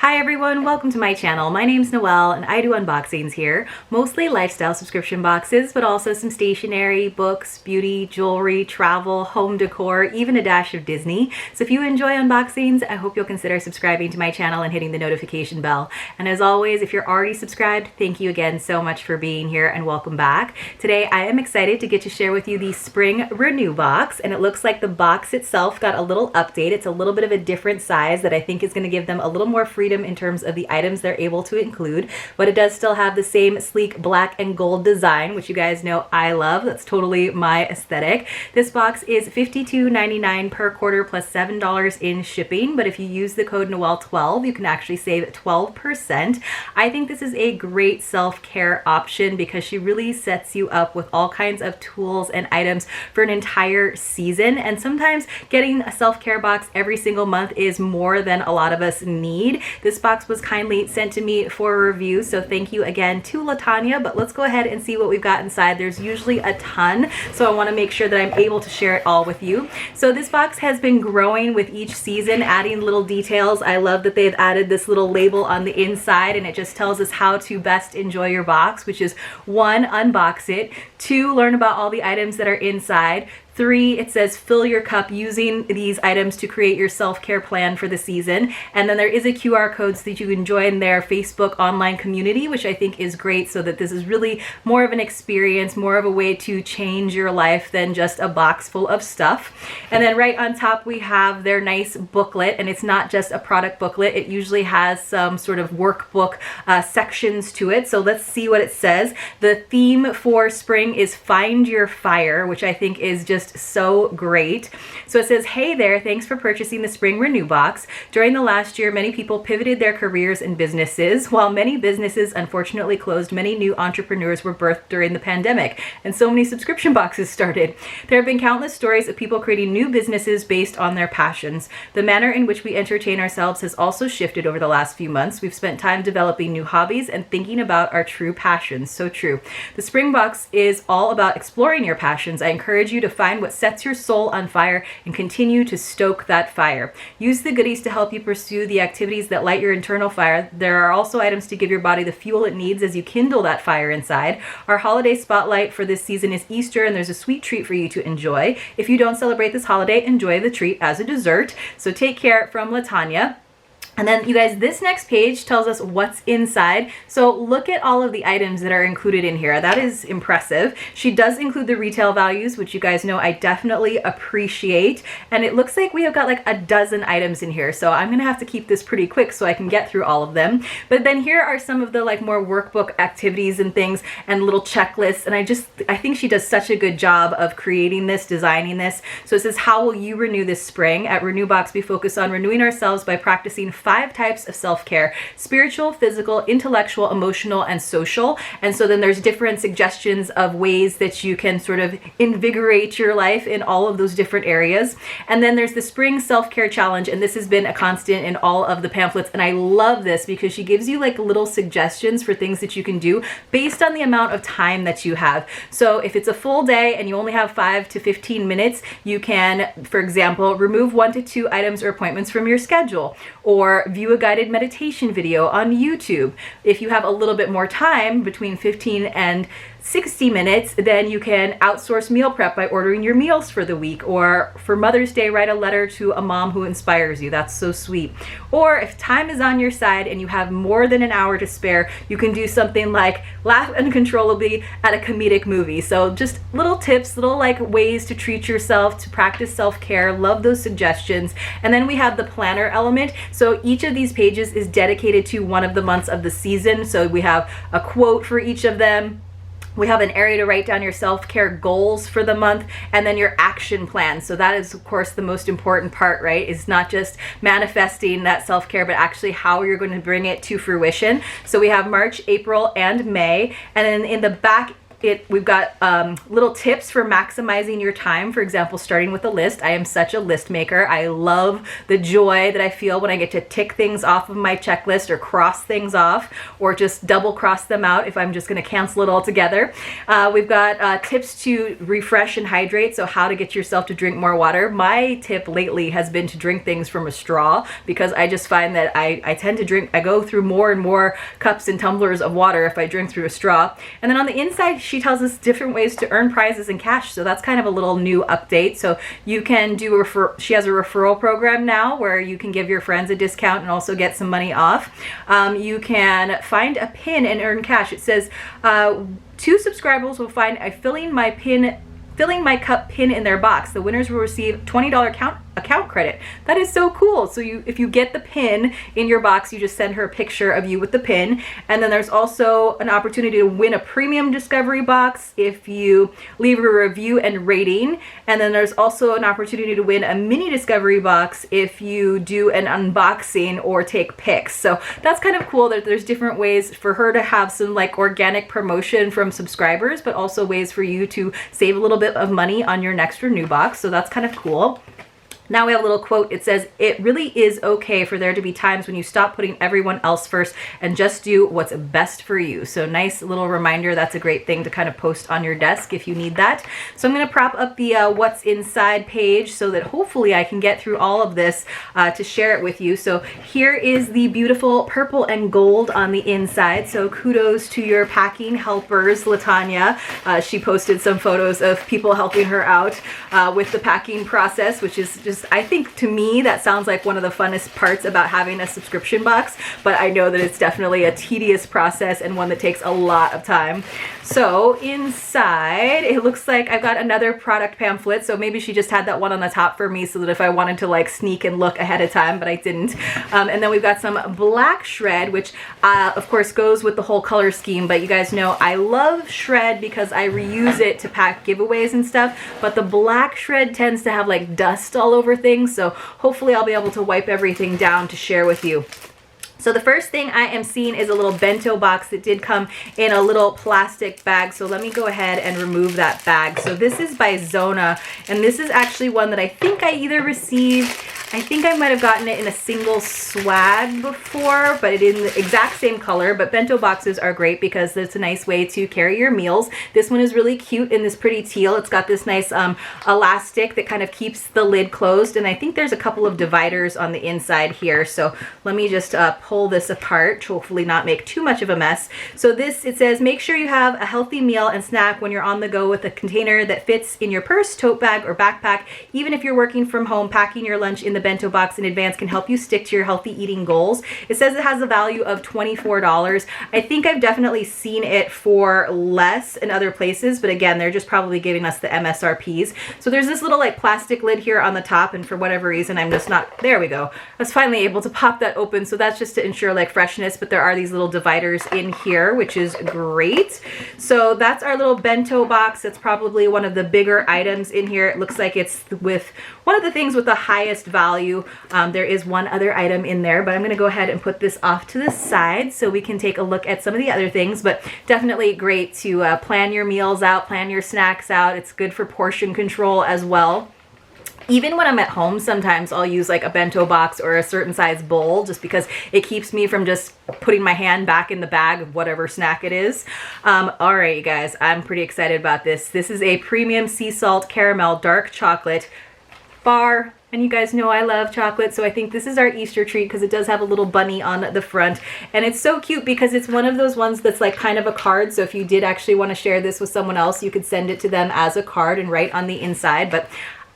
Hi everyone, welcome to my channel. My name's Noelle and I do unboxings here, mostly lifestyle subscription boxes, but also some stationery, books, beauty, jewelry, travel, home decor, even a dash of Disney. So if you enjoy unboxings, I hope you'll consider subscribing to my channel and hitting the notification bell. And as always, if you're already subscribed, thank you again so much for being here and welcome back. Today I am excited to get to share with you the Spring Renew box, and it looks like the box itself got a little update. It's a little bit of a different size that I think is going to give them a little more freedom in terms of the items they're able to include, but it does still have the same sleek black and gold design, which you guys know I love. That's totally my aesthetic. This box is $52.99 per quarter plus $7 in shipping, but if you use the code Noelle12, you can actually save 12%. I think this is a great self-care option because she really sets you up with all kinds of tools and items for an entire season, and sometimes getting a self-care box every single month is more than a lot of us need. This box was kindly sent to me for a review, so thank you again to Latanya, but let's go ahead and see what we've got inside. There's usually a ton, so I want to make sure that I'm able to share it all with you. So this box has been growing with each season, adding little details. I love that they've added this little label on the inside, and it just tells us how to best enjoy your box, which is 1, unbox it, 2, learn about all the items that are inside, 3, it says fill your cup using these items to create your self-care plan for the season. And then there is a QR code so that you can join their Facebook online community, which I think is great, so that this is really more of an experience, more of a way to change your life than just a box full of stuff. And then right on top we have their nice booklet, and it's not just a product booklet. It usually has some sort of workbook sections to it. So let's see what it says. The theme for spring is Find Your Fire, which I think is just so great. So it says, hey there, thanks for purchasing the Spring Renew box. During the last year, many people pivoted their careers and businesses. While many businesses unfortunately closed, many new entrepreneurs were birthed during the pandemic, and so many subscription boxes started. There have been countless stories of people creating new businesses based on their passions. The manner in which we entertain ourselves has also shifted over the last few months. We've spent time developing new hobbies and thinking about our true passions. So true. The Spring box is all about exploring your passions. I encourage you to find what sets your soul on fire and continue to stoke that fire. Use the goodies to help you pursue the activities that light your internal fire. There are also items to give your body the fuel it needs as you kindle that fire inside. Our holiday spotlight for this season is Easter, and there's a sweet treat for you to enjoy. If you don't celebrate this holiday, enjoy the treat as a dessert. So take care, from Latanya. And then you guys, this next page tells us what's inside. So look at all of the items that are included in here. That is impressive. She does include the retail values, which you guys know I definitely appreciate. And it looks like we have got like a dozen items in here. So I'm gonna have to keep this pretty quick so I can get through all of them. But then here are some of the like more workbook activities and things and little checklists. And I think she does such a good job of creating this, designing this. So it says, how will you renew this spring? At Renew Box, we focus on renewing ourselves by practicing 5 types of self-care: spiritual, physical, intellectual, emotional, and social. And so then there's different suggestions of ways that you can sort of invigorate your life in all of those different areas. And then there's the Spring Self-Care Challenge, and this has been a constant in all of the pamphlets, and I love this because she gives you like little suggestions for things that you can do based on the amount of time that you have. So if it's a full day and you only have 5 to 15 minutes, you can, for example, remove 1 to 2 items or appointments from your schedule, or view a guided meditation video on YouTube. If you have a little bit more time, between 15 and 60 minutes, then you can outsource meal prep by ordering your meals for the week, or for Mother's Day, write a letter to a mom who inspires you. That's so sweet. Or if time is on your side and you have more than an hour to spare, you can do something like laugh uncontrollably at a comedic movie. So just little tips, little like ways to treat yourself, to practice self-care. Love those suggestions. And then we have the planner element. So each of these pages is dedicated to one of the months of the season. So we have a quote for each of them. We have an area to write down your self-care goals for the month, and then your action plan. So that is, of course, the most important part, right? Is not just manifesting that self-care, but actually how you're going to bring it to fruition. So we have March, April, and May. And then in the back we've got little tips for maximizing your time. For example, starting with a list. I am such a list maker. I love the joy that I feel when I get to tick things off of my checklist or cross things off or just double cross them out if I'm just going to cancel it all together. We've got tips to refresh and hydrate, so how to get yourself to drink more water. My tip lately has been to drink things from a straw, because I just find that I tend to drink, I go through more and more cups and tumblers of water if I drink through a straw. And then on the inside, she tells us different ways to earn prizes and cash. So that's kind of a little new update. So you can do she has a referral program now where you can give your friends a discount and also get some money off. You can find a pin and earn cash. It says 2 subscribers will find a filling my cup pin in their box. The winners will receive $20 account credit. That is so cool. So if you get the pin in your box, you just send her a picture of you with the pin. And then there's also an opportunity to win a premium discovery box if you leave a review and rating. And then there's also an opportunity to win a mini discovery box if you do an unboxing or take pics. So that's kind of cool that there's different ways for her to have some like organic promotion from subscribers, but also ways for you to save a little bit of money on your next renew box. So that's kind of cool. Now we have a little quote. It says, "It really is okay for there to be times when you stop putting everyone else first and just do what's best for you." So nice little reminder. That's a great thing to kind of post on your desk if you need that. So I'm going to prop up the what's inside page so that hopefully I can get through all of this to share it with you. So here is the beautiful purple and gold on the inside. So kudos to your packing helpers, Latanya. She posted some photos of people helping her out with the packing process, which is just, I think to me, that sounds like one of the funnest parts about having a subscription box, but I know that it's definitely a tedious process and one that takes a lot of time. So inside, it looks like I've got another product pamphlet. So maybe she just had that one on the top for me so that if I wanted to like sneak and look ahead of time, but I didn't. And then we've got some black shred, which of course goes with the whole color scheme, but you guys know I love shred because I reuse it to pack giveaways and stuff, but the black shred tends to have like dust all over things, so hopefully I'll be able to wipe everything down to share with you. So the first thing I am seeing is a little bento box that did come in a little plastic bag. So let me go ahead and remove that bag. So this is by Zona, and this is actually one that I think I either received, I think I might have gotten it in a single swag before, but it is the exact same color. But bento boxes are great because it's a nice way to carry your meals. This one is really cute in this pretty teal. It's got this nice elastic that kind of keeps the lid closed, and I think there's a couple of dividers on the inside here. So let me just pull this apart to hopefully not make too much of a mess. So this, it says, make sure you have a healthy meal and snack when you're on the go with a container that fits in your purse, tote bag, or backpack. Even if you're working from home, packing your lunch in the bento box in advance can help you stick to your healthy eating goals. It says it has a value of $24. I think I've definitely seen it for less in other places, but again, they're just probably giving us the MSRPs. So there's this little like plastic lid here on the top, and for whatever reason, I'm just not, there we go. I was finally able to pop that open. So that's just to ensure like freshness, but there are these little dividers in here, which is great. So that's our little bento box. It's probably one of the bigger items in here. It looks like it's with one of the things with the highest value. There is one other item in there, but I'm going to go ahead and put this off to the side so we can take a look at some of the other things. But definitely great to plan your meals out, plan your snacks out. It's good for portion control as well. Even when I'm at home, sometimes I'll use like a bento box or a certain size bowl just because it keeps me from just putting my hand back in the bag of whatever snack it is. All right, you guys, I'm pretty excited about this. This is a premium sea salt caramel dark chocolate bar. And you guys know I love chocolate, so I think this is our Easter treat because it does have a little bunny on the front. And it's so cute because it's one of those ones that's like kind of a card. So if you did actually want to share this with someone else, you could send it to them as a card and write on the inside. But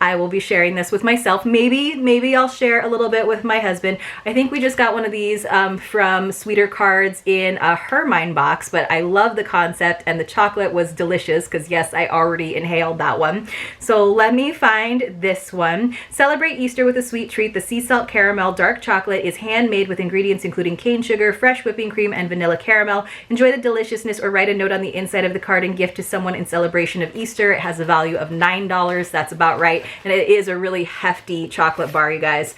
I will be sharing this with myself. Maybe I'll share a little bit with my husband. I think we just got one of these from Sweeter Cards in a Hermine box, but I love the concept and the chocolate was delicious because yes, I already inhaled that one. So let me find this one. Celebrate Easter with a sweet treat. The sea salt caramel dark chocolate is handmade with ingredients including cane sugar, fresh whipping cream, and vanilla caramel. Enjoy the deliciousness or write a note on the inside of the card and gift to someone in celebration of Easter. It has a value of $9. That's about right. And it is a really hefty chocolate bar, you guys.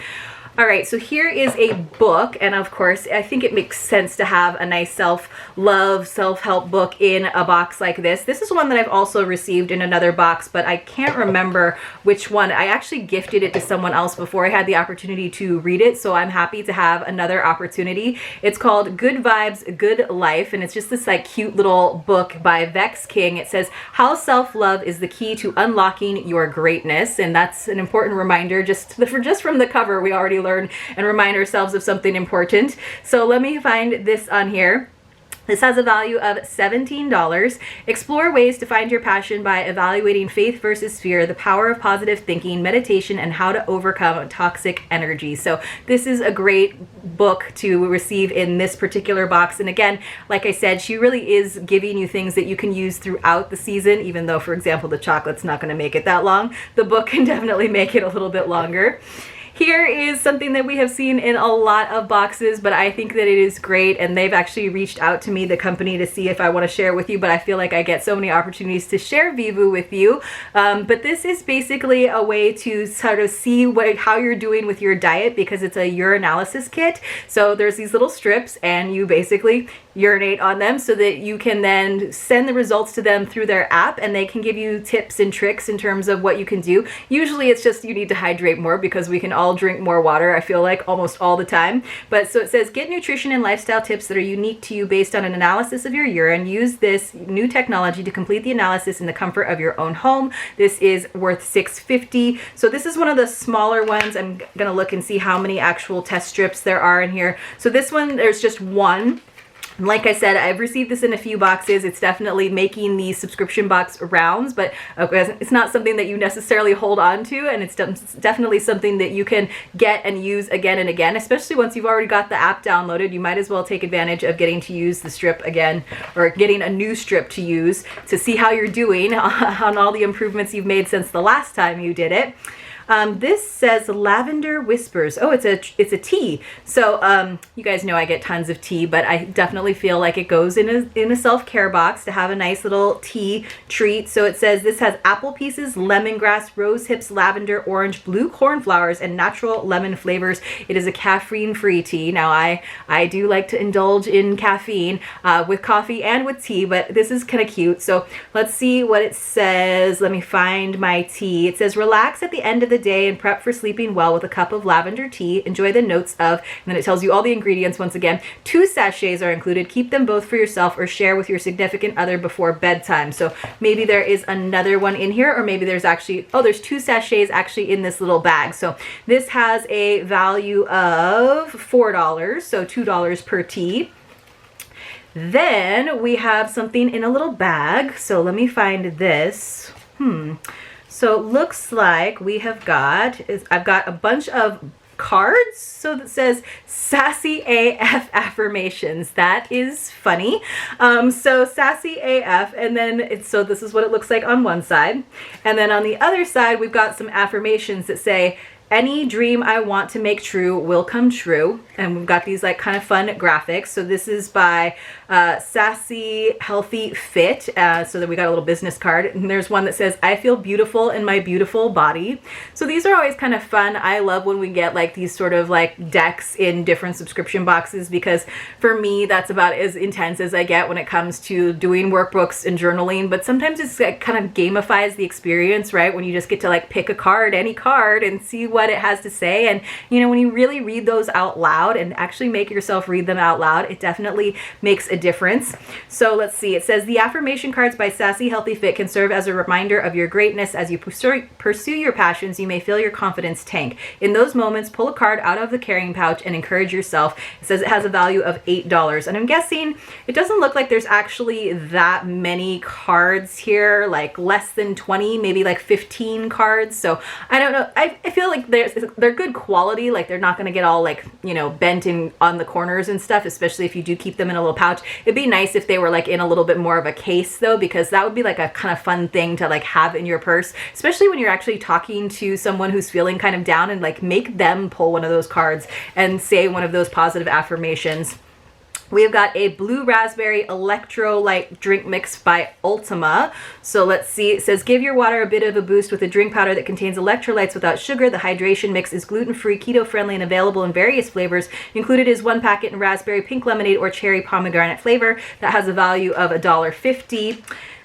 All right, so here is a book, and of course, I think it makes sense to have a nice self-love, self-help book in a box like this. This is one that I've also received in another box, but I can't remember which one. I actually gifted it to someone else before I had the opportunity to read it, so I'm happy to have another opportunity. It's called Good Vibes, Good Life, and it's just this like cute little book by Vex King. It says, how self-love is the key to unlocking your greatness, and that's an important reminder. Just from the cover, we already learn and remind ourselves of something important. So let me find this on here. This has a value of $17. Explore ways to find your passion by evaluating faith versus fear, the power of positive thinking, meditation, and how to overcome toxic energy. So this is a great book to receive in this particular box. And again, like I said, she really is giving you things that you can use throughout the season, even though, for example, the chocolate's not going to make it that long. The book can definitely make it a little bit longer. Here is something that we have seen in a lot of boxes, but I think that it is great, and they've actually reached out to me, the company, to see if I want to share with you, but I feel like I get so many opportunities to share Vivu with you. But this is basically a way to sort of see how you're doing with your diet, because it's a urinalysis kit. So there's these little strips, and you basically urinate on them so that you can then send the results to them through their app, and they can give you tips and tricks in terms of what you can do. Usually it's just you need to hydrate more, because we can all drink more water, I feel like, almost all the time. But so it says, get nutrition and lifestyle tips that are unique to you based on an analysis of your urine. Use this new technology to complete the analysis in the comfort of your own home. This is worth $6.50. So this is one of the smaller ones. I'm gonna look and see how many actual test strips there are in here. So this one, there's just one. Like I said, I've received this in a few boxes. It's definitely making the subscription box rounds, but it's not something that you necessarily hold on to, and it's definitely something that you can get and use again and again, especially once you've already got the app downloaded. You might as well take advantage of getting to use the strip again, or getting a new strip to use to see how you're doing on all the improvements you've made since the last time you did it. This says Lavender Whispers. Oh, it's a tea. So you guys know I get tons of tea, but I definitely feel like it goes in a self-care box to have a nice little tea treat. So it says this has apple pieces, lemongrass, rose hips, lavender, orange, blue cornflowers, and natural lemon flavors. It is a caffeine-free tea. Now I do like to indulge in caffeine with coffee and with tea, but this is kind of cute. So let's see what it says. Let me find my tea. It says, relax at the end of the day and prep for sleeping well with a cup of lavender tea. Enjoy the notes of, and then it tells you all the ingredients once again. 2 sachets are included. Keep them both for yourself or share with your significant other before bedtime. So maybe there is another one in here, or maybe there's actually, oh, there's 2 sachets actually in this little bag. So this has a value of $4, so $2 per tea. Then we have something in a little bag. So let me find this. So it looks like we have I've got a bunch of cards. So that says Sassy AF affirmations. That is funny. So Sassy AF, and then so this is what it looks like on one side. And then on the other side, we've got some affirmations that say, any dream I want to make true will come true. And we've got these like kind of fun graphics. So this is by Sassy Healthy Fit. So that we got a little business card. And there's one that says, I feel beautiful in my beautiful body. So these are always kind of fun. I love when we get like these sort of like decks in different subscription boxes, because for me, that's about as intense as I get when it comes to doing workbooks and journaling. But sometimes it's like kind of gamifies the experience, right? When you just get to like pick a card, any card, and see what it has to say. And you know, when you really read those out loud and actually make yourself read them out loud, it definitely makes a difference. So let's see, it says the affirmation cards by Sassy Healthy Fit can serve as a reminder of your greatness. As you pursue your passions, you may feel your confidence tank. In those moments, pull a card out of the carrying pouch and encourage yourself. It says it has a value of $8, and I'm guessing it doesn't look like there's actually that many cards here, like less than 20, maybe like 15 cards. So I don't know. I feel like they're good quality. Like they're not going to get all like, you know, bent in on the corners and stuff, especially if you do keep them in a little pouch. It'd be nice if they were like in a little bit more of a case though, because that would be like a kind of fun thing to like have in your purse, especially when you're actually talking to someone who's feeling kind of down, and like make them pull one of those cards and say one of those positive affirmations. We've got a blue raspberry electrolyte drink mix by Ultima. So let's see, it says, give your water a bit of a boost with a drink powder that contains electrolytes without sugar. The hydration mix is gluten-free, keto-friendly, and available in various flavors. Included is one packet in raspberry, pink lemonade, or cherry pomegranate flavor that has a value of $1.50.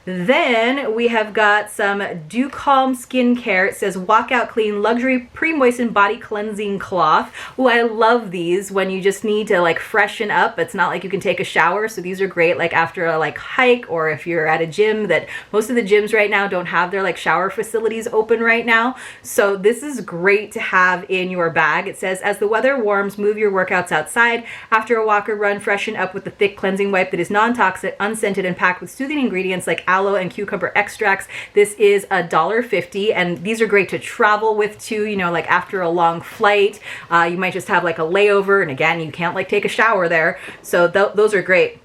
Then we have got some Dew Calm skincare. It says walk out clean luxury pre-moistened body cleansing cloth. Oh, I love these when you just need to like freshen up. It's not like you can take a shower, so these are great like after a like hike, or if you're at a gym. That most of the gyms right now don't have their like shower facilities open right now, so this is great to have in your bag. It says as the weather warms, move your workouts outside. After a walk or run, freshen up with the thick cleansing wipe that is non-toxic, unscented, and packed with soothing ingredients like aloe and cucumber extracts. This is $1.50, and these are great to travel with too, you know, like after a long flight. You might just have like a layover, and again, you can't like take a shower there, so those are great.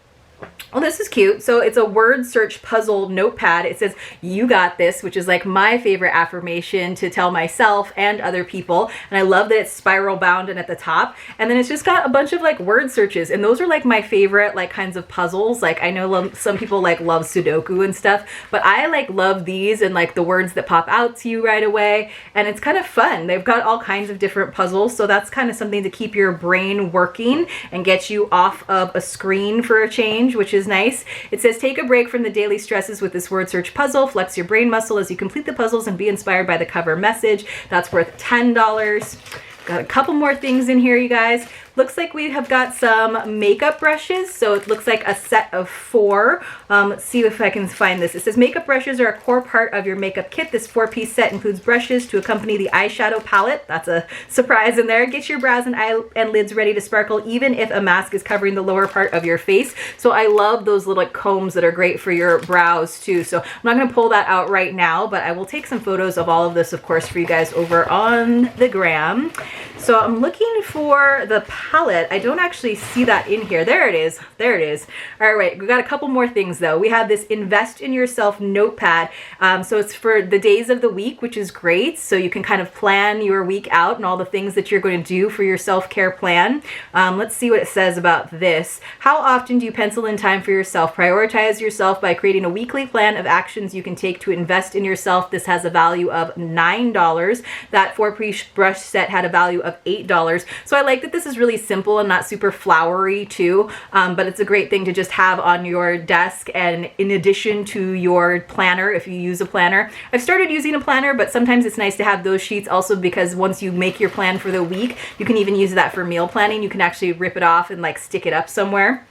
Oh, this is cute. So it's a word search puzzle notepad. It says, you got this, which is like my favorite affirmation to tell myself and other people. And I love that it's spiral bound and at the top. And then it's just got a bunch of like word searches. And those are like my favorite like kinds of puzzles. Like I know some people like love Sudoku and stuff, but I like love these and like the words that pop out to you right away. And it's kind of fun. They've got all kinds of different puzzles. So that's kind of something to keep your brain working and get you off of a screen for a change, which is nice. It says take a break from the daily stresses with this word search puzzle. Flex your brain muscle as you complete the puzzles and be inspired by the cover message. That's worth $10. Got a couple more things in here, you guys. Looks like we have got some makeup brushes. So it looks like a set of 4. Let's see if I can find this. It says makeup brushes are a core part of your makeup kit. This 4-piece set includes brushes to accompany the eyeshadow palette. That's a surprise in there. Get your brows and lids ready to sparkle even if a mask is covering the lower part of your face. So I love those little combs that are great for your brows too. So I'm not going to pull that out right now, but I will take some photos of all of this, of course, for you guys over on the gram. So I'm looking for the palette. I don't actually see that in here. There it is. There it is. All right, we got a couple more things though. We have this Invest in Yourself notepad. So it's for the days of the week, which is great. So you can kind of plan your week out and all the things that you're going to do for your self-care plan. Let's see what it says about this. How often do you pencil in time for yourself? Prioritize yourself by creating a weekly plan of actions you can take to invest in yourself. This has a value of $9. That 4-piece brush set had a value of $8. So I like that this is really simple and not super flowery too, but it's a great thing to just have on your desk and in addition to your planner if you use a planner. I've started using a planner, but sometimes it's nice to have those sheets also, because once you make your plan for the week, you can even use that for meal planning. You can actually rip it off and like stick it up somewhere.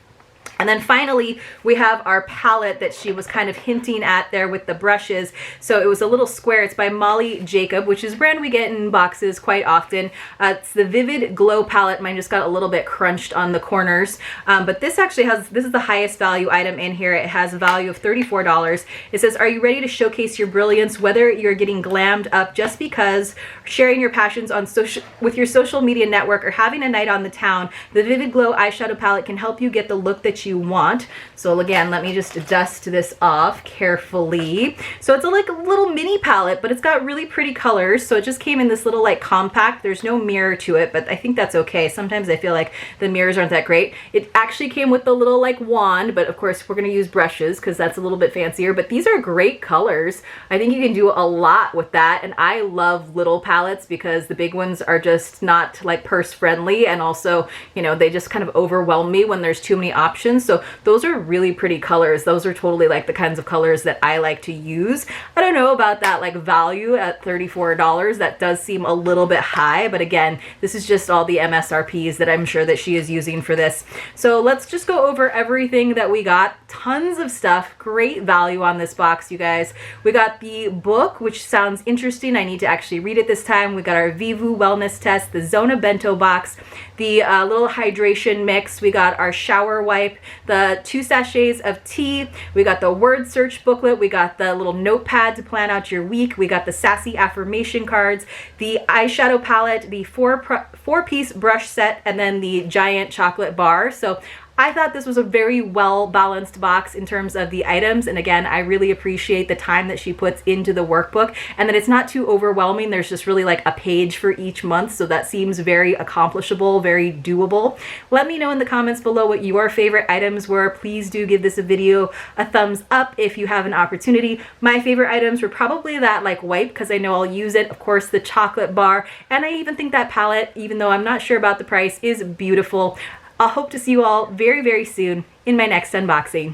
And then finally, we have our palette that she was kind of hinting at there with the brushes. So it was a little square. It's by Molly Jacob, which is a brand we get in boxes quite often. It's the Vivid Glow palette. Mine just got a little bit crunched on the corners. But this actually this is the highest value item in here. It has a value of $34. It says, are you ready to showcase your brilliance, whether you're getting glammed up just because, sharing your passions on with your social media network, or having a night on the town? The Vivid Glow eyeshadow palette can help you get the look that you want. So again, let me just dust this off carefully. So it's like a little mini palette, but it's got really pretty colors. So it just came in this little like compact. There's no mirror to it, but I think that's okay. Sometimes I feel like the mirrors aren't that great. It actually came with the little like wand, but of course we're going to use brushes because that's a little bit fancier, but these are great colors. I think you can do a lot with that. And I love little palettes because the big ones are just not like purse friendly. And also, you know, they just kind of overwhelm me when there's too many options. So those are really pretty colors. Those are totally like the kinds of colors that I like to use. I don't know about that like value at $34. That does seem a little bit high, but again, this is just all the MSRPs that I'm sure that she is using for this. So let's just go over everything that we got. Tons of stuff. Great value on this box, you guys. We got the book, which sounds interesting. I need to actually read it this time. We got our Vivu wellness test, the Zona bento box, the little hydration mix. We got our shower wipe, the 2 sachets of tea. We got the word search booklet. We got the little notepad to plan out your week. We got the sassy affirmation cards, the eyeshadow palette, the 4-piece brush set, and then the giant chocolate bar. So I thought this was a very well balanced box in terms of the items, and again, I really appreciate the time that she puts into the workbook and that it's not too overwhelming. There's just really like a page for each month, so that seems very accomplishable, very doable. Let me know in the comments below what your favorite items were. Please do give this video a thumbs up if you have an opportunity. My favorite items were probably that like wipe, because I know I'll use it, of course the chocolate bar, and I even think that palette, even though I'm not sure about the price, is beautiful. I'll hope to see you all very, very soon in my next unboxing.